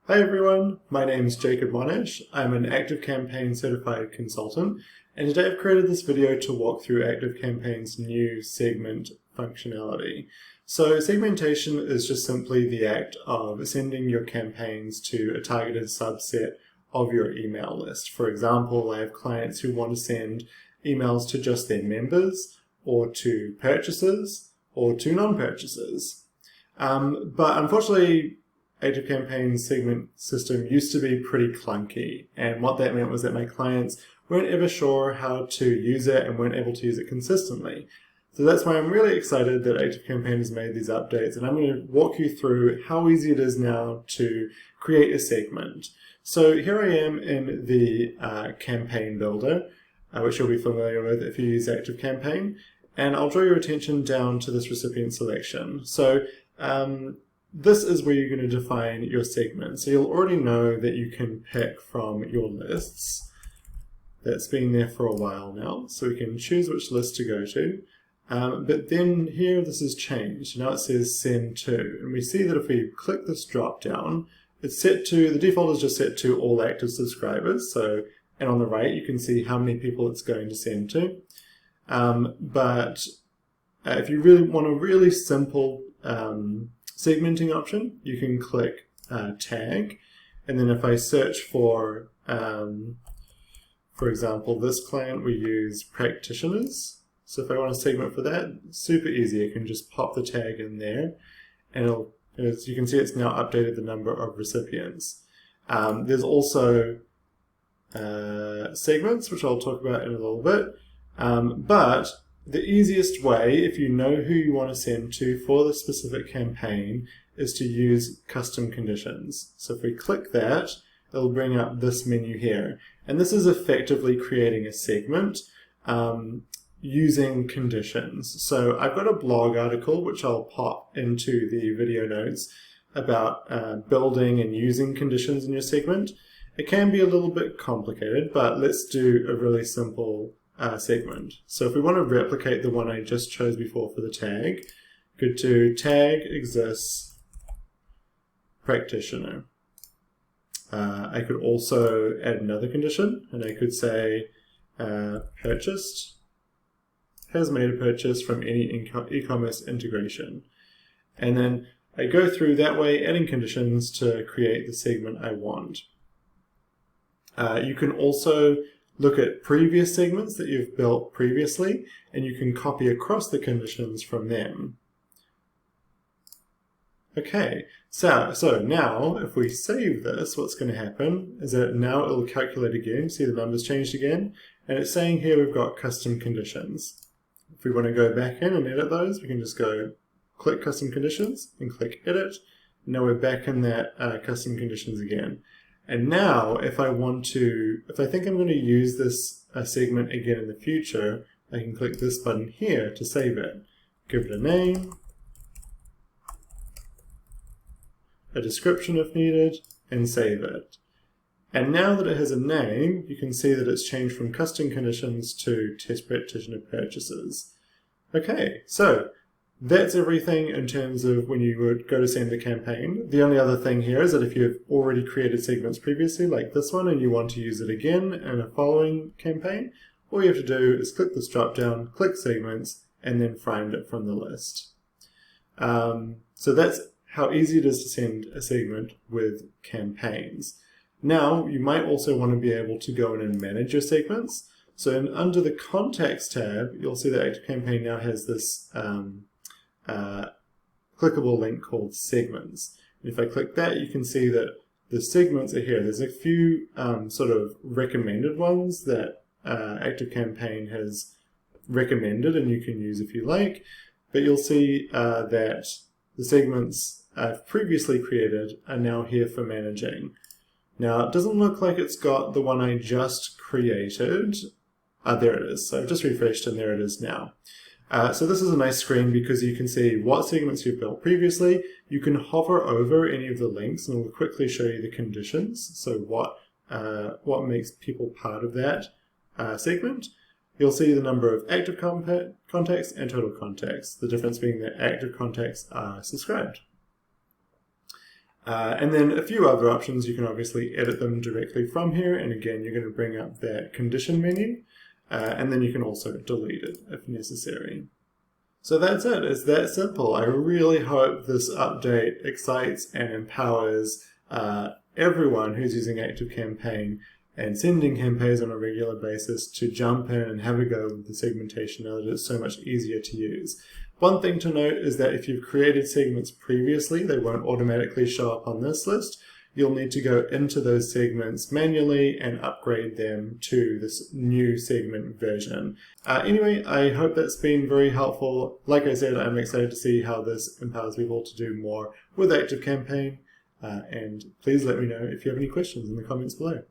Hi everyone, my name is Jacob Monash. I'm an ActiveCampaign certified consultant, and today I've created this video to walk through ActiveCampaign's new segment functionality. So segmentation is just simply the act of sending your campaigns to a targeted subset of your email list. For example, I have clients who want to send emails to just their members, or to purchasers, or to non-purchasers. But unfortunately, ActiveCampaign's segment system used to be pretty clunky, and what that meant was that my clients weren't ever sure how to use it and weren't able to use it consistently. So that's why I'm really excited that ActiveCampaign has made these updates, and I'm going to walk you through how easy it is now to create a segment. So here I am in the campaign builder, which you'll be familiar with if you use ActiveCampaign, and I'll draw your attention down to this recipient selection. So this is where you're going to define your segment. So you'll already know that you can pick from your lists. That's been there for a while now, so we can choose which list to go to. But then here this has changed. Now it says send to, and we see that if we click this drop down, it's set to, the default is just set to all active subscribers. So, and on the right you can see how many people it's going to send to. But if you really want a really simple segmenting option, you can click tag, and then if I search for example, this client, we use practitioners. So if I want to segment for that, super easy. I can just pop the tag in there, and it'll, as you can see, it's now updated the number of recipients. There's also segments, which I'll talk about in a little bit, but the easiest way, if you know who you want to send to for the specific campaign, is to use custom conditions. So if we click that, it'll bring up this menu here. And this is effectively creating a segment using conditions. So I've got a blog article, which I'll pop into the video notes, about building and using conditions in your segment. It can be a little bit complicated, but let's do a really simple segment. So if we want to replicate the one I just chose before for the tag, go to tag exists practitioner. I could also add another condition, and I could say purchased, has made a purchase from any e-commerce integration. And then I go through that way, adding conditions to create the segment I want. You can also look at previous segments that you've built previously, and you can copy across the conditions from them. Okay, so now if we save this, what's going to happen is that now it'll calculate again. See, the numbers changed again, and it's saying here we've got custom conditions. If we want to go back in and edit those, we can just go click custom conditions and click edit. Now we're back in that custom conditions again. And now, if I think I'm going to use this segment again in the future, I can click this button here to save it. Give it a name, a description if needed, and save it. And now that it has a name, you can see that it's changed from custom conditions to test practitioner purchases. Okay, so that's everything in terms of when you would go to send a campaign. The only other thing here is that if you've already created segments previously, like this one, and you want to use it again in a following campaign, all you have to do is click this drop down, click segments, and then find it from the list. So that's how easy it is to send a segment with campaigns. Now, you might also want to be able to go in and manage your segments. So under the Contacts tab, you'll see that ActiveCampaign now has this clickable link called Segments. And if I click that, you can see that the segments are here. There's a few sort of recommended ones that ActiveCampaign has recommended and you can use if you like, but you'll see that the segments I've previously created are now here for managing. Now, it doesn't look like it's got the one I just created. There it is. So I've just refreshed and there it is now. So this is a nice screen because you can see what segments you've built previously. You can hover over any of the links and it'll quickly show you the conditions. So what makes people part of that segment. You'll see the number of active contacts and total contacts. The difference being that active contacts are subscribed. And then a few other options, you can obviously edit them directly from here. And again, you're going to bring up that condition menu. And then you can also delete it if necessary. So that's it. It's that simple. I really hope this update excites and empowers everyone who's using ActiveCampaign and sending campaigns on a regular basis to jump in and have a go with the segmentation now that it's so much easier to use. One thing to note is that if you've created segments previously, they won't automatically show up on this list. You'll need to go into those segments manually and upgrade them to this new segment version. Anyway, I hope that's been very helpful. Like I said, I'm excited to see how this empowers people to do more with ActiveCampaign. And please let me know if you have any questions in the comments below.